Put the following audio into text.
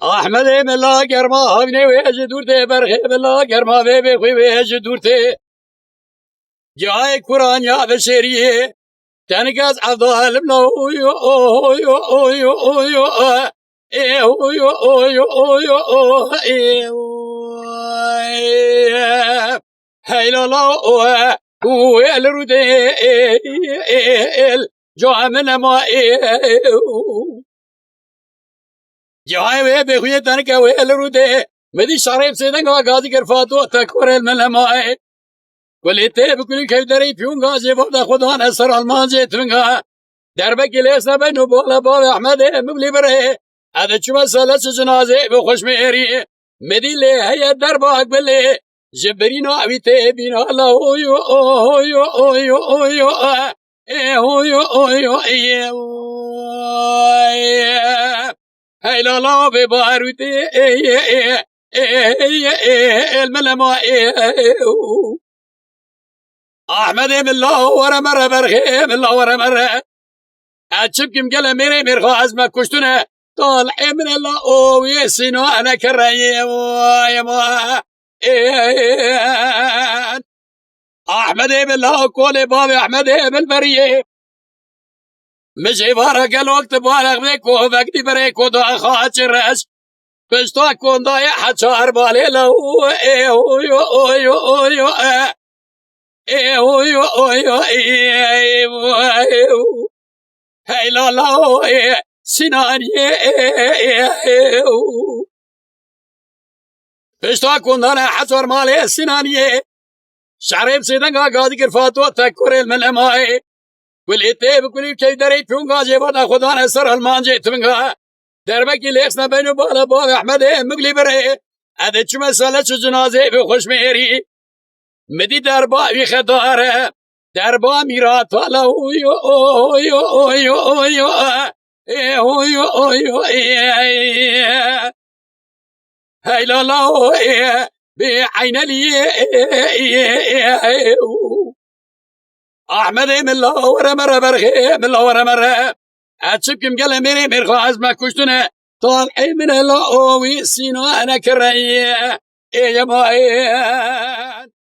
احمد ملا گرما هاوینه ویج دورته برخه ملا گرما وی بخوی ویج دورته جای قرآن یا بشریه تنگاز عبدال ملا اویو اویو اویو اویو اویو اویو اویو هیلا لا ويل رودي جا من ما جاي بخوي تنك ويل رودي مدي شريف سيدن غازي كرفاتو تكور الملما وليته بكل كيدري بيون غازي بودا خدان اسر المانجي تنغا دربك ليسنا بينو بولا بابا احمد مبلي بره هذا شو سالس جنازه بخوش ميري مدي لي هي دربك بلي جبرينو أبيته بينا لا أويو أويو أويو أويو أويو أويو هاي لا لا بباروتي الملما أحمد من الله ورا مرة برخي من الله ورا مرة أتشبكم قال ميري ميرخو عزمك كشتنا طالع من الله أوي سينو أنا كرهي يا ما احمد بالله كولي بابي احمد بالبريه مشي بارك الوقت بارك بيكو فقدي بريكو دا خاطرش بشتا كون ضايع حشار بالي لو اويو اويو اويو اويو اويو هاي لا لا سناني بشتا كوندانا حصر مالي السنانية شعريب سيدنغا قادي كرفاتو تكور الملماء والإتي بكل كيدري فيون غازي بدا خدان سر المانجي تبنغا دربكي ليسنا بينو بالا بابا أحمد مقلي بري هذا شو مسألة شو جنازي بخوش ميري مدي دربا في خدارة دربا ميرات والا اويو اويو اويو اويو اويو اويو هاي لا لا بعين لي احمد من الله ورا مرة برخي من الله ورا مرة اتشبكم قال ميري ميرخو عزمك كشتنا طالعي من الله اوي سينو انا كرهي يا ما